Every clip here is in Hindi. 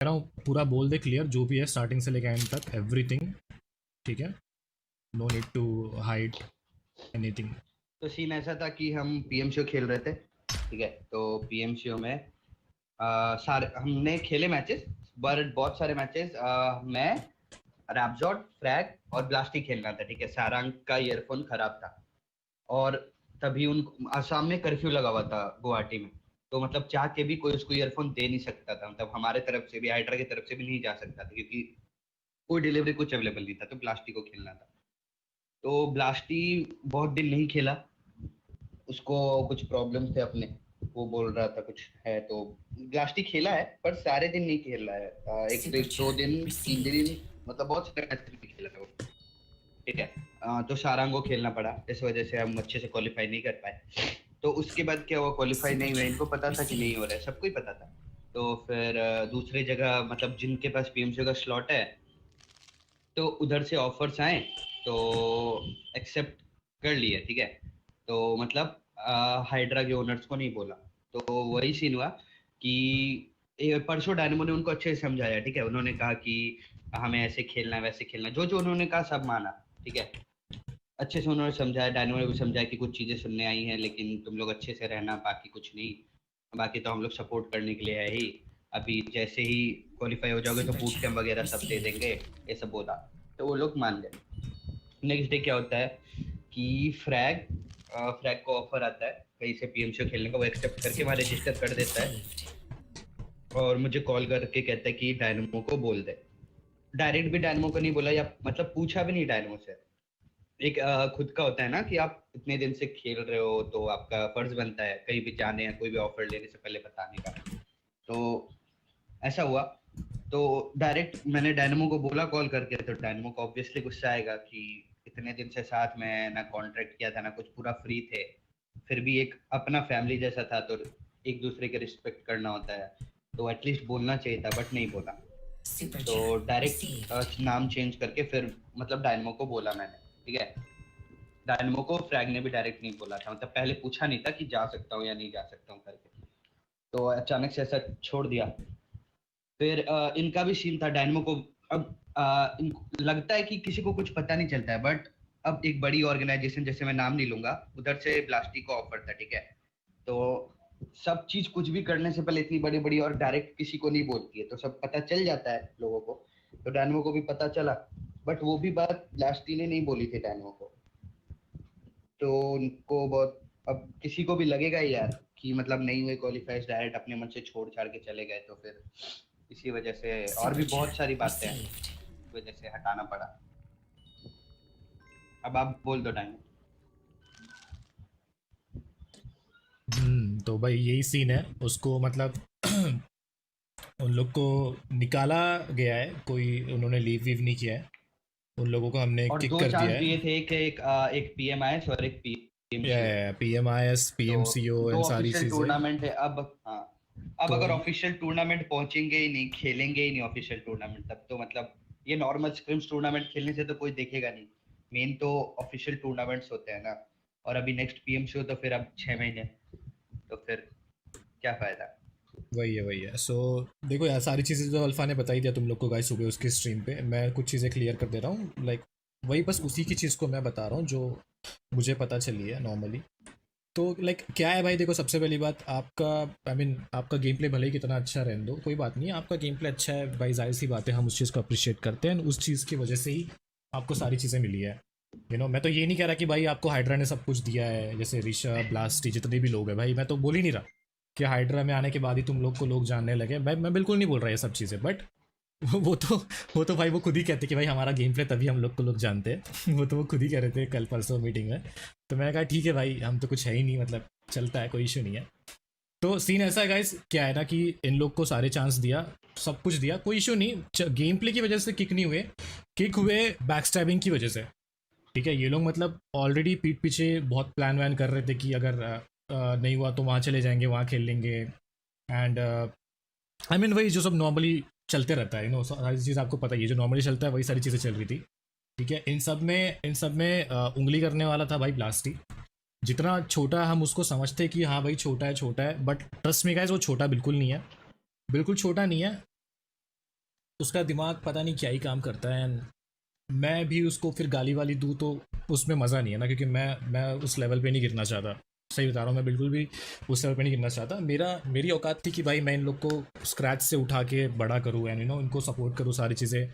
कह रहा हूँ पूरा बोल दे क्लियर, जो भी है स्टार्टिंग से लेकर एंड तक एवरीथिंग, ठीक है? No need to hide anything. तो सीन ऐसा था कि हम पीएमसीओ खेल रहे थे, ठीक है? तो पीएमसीओ में सारे हमने खेले मैचेस, बहुत सारे मैचेस। मैं, रैपजॉट, फ्रैग और ब्लास्टी खेलना था, ठीक है? सारंग का ईयरफोन खराब था और तभी उन असम में कर्फ्यू लगा हुआ था गुवाहाटी में। तो मतलब चाह के भी कोई उसको ईयरफोन दे नहीं सकता था, मतलब हमारे तरफ से भी, हाइड्रा की तरफ से भी नहीं जा सकता था, क्योंकि कोई डिलीवरी कुछ अवेलेबल नहीं था। तो ब्लास्टी को खेलना था। तो ब्लास्टी बहुत दिन नहीं खेला, उसको कुछ प्रॉब्लम थे अपने, वो बोल रहा था कुछ है। तो ब्लास्टी खेला है पर सारे दिन नहीं खेल रहा है। एक एक दो दिन, 3 दिन, मतलब बहुत सारे मैच नहीं खेला था वो, ठीक है? तो सारंग को खेलना पड़ा, इस वजह से हम अच्छे से क्वालिफाई नहीं कर पाए। तो उसके बाद क्या हुआ, क्वालिफाई नहीं हुआ, इनको पता था कि नहीं हो रहा है, सबको ही पता था। तो फिर दूसरी जगह, मतलब जिनके पास पीएमसी का स्लॉट है, तो उधर से ऑफर्स आए, तो एक्सेप्ट कर लिए, ठीक है? तो मतलब हाइड्रा के ओनर्स को नहीं बोला। तो वही सीन हुआ कि परसों डायनेमो ने उनको अच्छे से समझाया, ठीक है? उन्होंने कहा कि हमें ऐसे खेलना है, वैसे खेलना है, जो जो उन्होंने कहा सब माना, ठीक है? अच्छे से उन्होंने समझाया, डायनेमो ने भी समझाया कि कुछ चीजें सुनने आई हैं, लेकिन तुम लोग अच्छे से रहना, बाकी कुछ नहीं। बाकी तो हम लोग सपोर्ट करने के लिए है ही। अभी जैसे ही क्वालिफाई हो जाओगे तो बूट कैम्प वगैरह सब दे देंगे, ये सब बोला। तो वो लोग मान गए। नेक्स्ट डे क्या होता है कि फ्रैग को ऑफर आता है कहीं से पीएमसीओ खेलने का, वो एक्सेप्ट करके वहाँ रजिस्टर कर देता है और मुझे कॉल करके कहता है कि डायनमो को बोल दे। डायरेक्ट भी डायनमो को नहीं बोला, या मतलब पूछा भी नहीं डायनमो से। एक खुद का होता है ना कि आप इतने दिन से खेल रहे हो, तो आपका फर्ज बनता है कहीं भी जाने या कोई भी ऑफर लेने से पहले बताने का। तो ऐसा हुआ। तो डायरेक्ट मैंने डायनमो को बोला कॉल करके, तो डायनमो को ऑब्वियसली गुस्सा आएगा कि इतने दिन से साथ में ना कॉन्ट्रैक्ट किया था ना कुछ, पूरा फ्री थे, फिर भी एक अपना फैमिली जैसा था, तो एक दूसरे के रिस्पेक्ट करना होता है। तो एटलीस्ट बोलना चाहिए था, बट नहीं बोला। तो डायरेक्ट नाम चेंज करके फिर मतलब डायनमो को बोला मैंने, ठीक है? डायनमो को फ्रैग ने भी डायरेक्ट नहीं बोला था, मतलब पहले पूछा नहीं था कि जा सकता हूँ या नहीं जा सकता हूँ करके। तो अचानक से ऐसा छोड़ दिया। फिर इनका भी सीन था डायनमो को। अब इनको लगता है कि किसी को कुछ पता नहीं चलता है, बट अब एक बड़ी ऑर्गेनाइजेशन, जैसे मैं नाम नहीं लूंगा, उधर से ब्लास्टी को ऑफर था, ठीक है? तो सब चीज कुछ भी करने से पहले इतनी बड़ी बड़ी और डायरेक्ट किसी को नहीं बोलती है, तो सब पता चल जाता है लोगों को। तो डायनमो को भी पता चला, बट वो भी बात ब्लास्टी ने नहीं बोली थी डायनमो को। तो उनको बहुत, अब किसी को भी लगेगा ही यार कि मतलब नहीं हुए क्वालिफाइज, डायरेक्ट अपने मन से छोड़ छाड़ के चले गए, तो फिर इसी वजह से और भी बहुत सारी बातें हैं, इस वजह से हटाना पड़ा। अब आप बोल दो टाइम। तो भाई यही सीन है, उसको मतलब उन लोग को निकाला गया है, कोई उन्होंने लीव वीव नहीं किया है, उन लोगों को हमने और किक दो कर चांस दिया दिए है। थे कि एक पीएमआईएस और एक पीएमसीओ। PMIS तो PMCO दो एंड सारी ऑफिशियल चीज़ें। टूर्नामेंट है अब। हाँ, अब तो अगर ऑफिशियल टूर्नामेंट पहुंचेंगे ही नहीं, खेलेंगे ही नहीं ऑफिशियल टूर्नामेंट, तब तो मतलब ये नॉर्मल स्क्रिम्स टूर्नामेंट खेलने से तो कोई देखेगा नहीं। मेन तो ऑफिशियल टूर्नामेंट्स होते हैं ना। और अभी नेक्स्ट पीएमसीओ तो फिर अब 6 महीने, तो फिर क्या फायदा। वही है सो देखो यार, सारी चीज़ें जो अल्फा ने बताई दिया तुम लोग को गाइस सुबह उसकी स्ट्रीम पे, मैं कुछ चीज़ें क्लियर कर दे रहा हूँ, लाइक वही बस उसी की चीज़ को मैं बता रहा हूँ जो मुझे पता चली है नॉर्मली। तो लाइक क्या है भाई, देखो सबसे पहली बात, आपका आई मीन आपका गेम प्ले भले ही कितना अच्छा रहने दो, कोई बात नहीं है, आपका गेम प्ले अच्छा है भाई, जाहिर सी बात है, हम उस चीज़ को अप्रिशिएट करते हैं, उस चीज़ की वजह से ही आपको सारी चीज़ें मिली है। मैं तो ये नहीं कह रहा कि भाई आपको हाइड्रा ने सब कुछ दिया है, जैसे ऋषभ ब्लास्टी जितने भी लोग हैं भाई, मैं तो बोल ही नहीं रहा कि हाइड्रा में आने के बाद ही तुम लोग को लोग जानने लगे, मैं बिल्कुल नहीं बोल रहा ये सब चीज़ें, बट वो तो वो तो भाई वो खुद ही कहते कि भाई हमारा गेम प्ले तभी हम लोग को लोग जानते हैं वो तो वो खुद ही कह रहे थे कल परसों मीटिंग में। तो मैंने कहा ठीक है भाई, हम तो कुछ है ही नहीं, मतलब चलता है, कोई इशू नहीं है। तो सीन ऐसा है गाइस, क्या है ना कि इन लोग को सारे चांस दिया, सब कुछ दिया, कोई इशू नहीं, गेम प्ले की वजह से किक नहीं हुए, किक हुए बैक स्टैबिंग की वजह से। ठीक है, ये लोग मतलब ऑलरेडी पीठ पीछे बहुत प्लान वैन कर रहे थे कि अगर नहीं हुआ तो वहाँ चले जाएंगे, वहाँ खेल लेंगे, एंड आई मीन वही जो सब नॉर्मली चलते रहता है, सारी चीज़ आपको पता ही है, जो नॉर्मली चलता है वही सारी चीज़ें चल रही थी। ठीक है, इन सब में उंगली करने वाला था भाई ब्लास्टी। जितना छोटा हम उसको समझते कि हाँ भाई छोटा है, बट ट्रस्ट में गाइस वो छोटा बिल्कुल नहीं है, बिल्कुल छोटा नहीं है। उसका दिमाग पता नहीं क्या ही काम करता है। एंड मैं भी उसको फिर गाली वाली दूँ तो उसमें मज़ा नहीं है ना, क्योंकि मैं उस लेवल पे नहीं गिरना चाहता। सही बता रहा हूँ, मैं बिल्कुल भी उस लेवल पे नहीं गिरना चाहता। मेरी औकात थी कि भाई मैं इन लोग को स्क्रैच से उठा के बड़ा करूँ एंड इनको सपोर्ट करूँ, सारी चीज़ें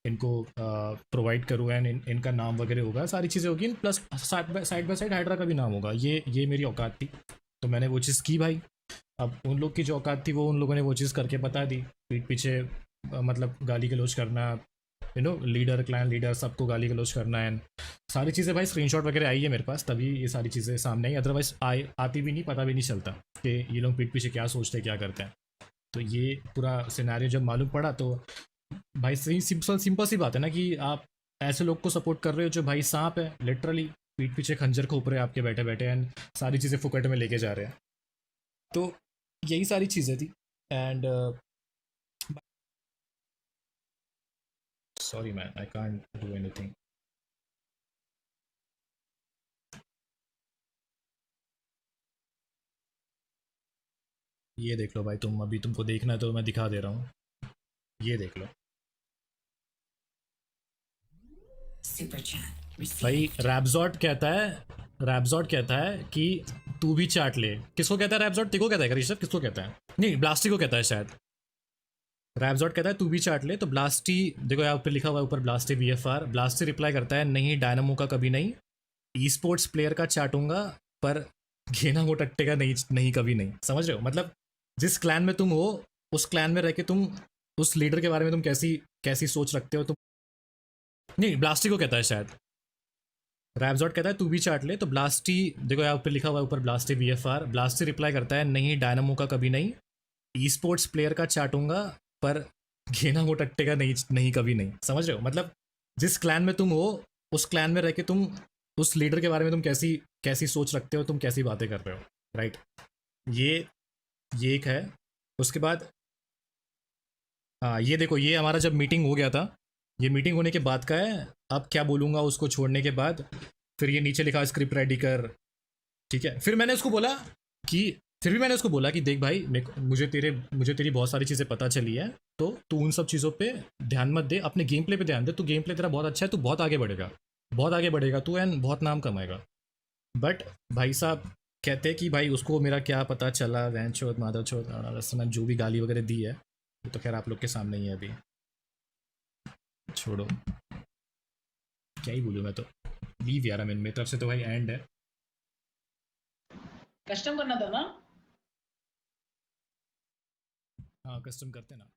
इनको प्रोवाइड करूँ एंड इनका नाम वगैरह होगा, सारी चीज़ें होगी, plus side by side hydra का भी नाम होगा। ये मेरी औकात थी, तो मैंने वो चीज़ की भाई। अब उन लोग की जो औकात थी वो उन लोगों ने वो चीज़ करके बता दी, पीठ पीछे मतलब गाली गलौज करना, लीडर क्लैन लीडर सबको गाली गलौज करना। एंड सारी चीज़ें भाई स्क्रीनशॉट वगैरह आई है मेरे पास, तभी ये सारी चीज़ें सामने आई, अदरवाइज आती भी नहीं, पता भी नहीं चलता कि ये लोग पीठ पीछे क्या सोचते हैं, क्या करते हैं। तो ये पूरा सिनेरियो जब मालूम पड़ा तो भाई सही सिंपल सी बात है ना कि आप ऐसे लोग को सपोर्ट कर रहे हो जो भाई सांप है, लिटरली पीठ पीछे खंजर को ऊपर आपके बैठे बैठे एंड सारी चीज़ें फुकट में लेके जा रहे हैं। तो यही सारी चीज़ें थी। And sorry man, I can't do anything. ये देख लो भाई, तुम अभी तुमको देखना है तो मैं दिखा दे रहा हूँ, ये देख लो Super chat भाई। received. रैपजॉट कहता है कि तू भी चाट ले। किसको कहता है रैपजॉट? तेको कहता है ऋषभ? किसको कहता है? नहीं, ब्लास्टी को कहता है शायद। रैपजॉट कहता है तू भी चाट ले, तो ब्लास्टी देखो यहाँ ऊपर लिखा हुआ है, ऊपर ब्लास्टी VFR। ब्लास्टी रिप्लाई करता है नहीं, डायनामो का कभी नहीं, ई स्पोर्ट्स प्लेयर का चाटूंगा, पर घेना वो टट्टे का नहीं, नहीं कभी नहीं। समझ रहे हो? मतलब जिस क्लैन में तुम हो, उस क्लैन में रह के तुम उस लीडर के बारे में तुम कैसी कैसी सोच रखते हो तुम। नहीं, ब्लास्टी को कहता है शायद। रैपजॉट कहता है तू भी चाट ले, तो ब्लास्टी देखो यहाँ ऊपर लिखा हुआ है, ऊपर ब्लास्टी VFR। ब्लास्टी रिप्लाई करता है नहीं, डायनामो का कभी नहीं, ई स्पोर्ट्स प्लेयर का चाटूंगा, पर घेना वो टट्टे का नहीं, नहीं कभी नहीं। समझ रहे हो? मतलब जिस क्लैन में तुम हो, उस क्लैन में रह के तुम उस लीडर के बारे में तुम कैसी कैसी सोच रखते हो, तुम कैसी बातें कर रहे हो, राइट? ये एक है। उसके बाद हाँ, ये देखो, ये हमारा जब मीटिंग हो गया था, ये मीटिंग होने के बाद का है। अब क्या बोलूँगा उसको छोड़ने के बाद, फिर ये नीचे लिखा स्क्रिप्ट रेडी कर, ठीक है। फिर मैंने उसको बोला कि फिर भी मैंने उसको बोला कि देख भाई, मुझे तेरी बहुत सारी चीज़ें पता चली है, तो तू उन सब चीज़ों पे ध्यान मत दे, अपने गेम प्ले पे ध्यान दे। तू गेम प्ले तेरा बहुत अच्छा है, तू बहुत आगे बढ़ेगा, बहुत आगे बढ़ेगा तू, एंड बहुत नाम कमाएगा। बट भाई साहब कहते कि भाई उसको मेरा क्या पता चला, वैन चोत माधव चोत, मैंने जो भी गाली वगैरह दी है वो तो खैर आप लोग के सामने ही है अभी, छोड़ो, क्या ही बोलूँ मैं तो। लीव यार, मेरी तरफ से तो भाई एंड है। कस्टम करना था ना। हाँ, कस्टम करते ना।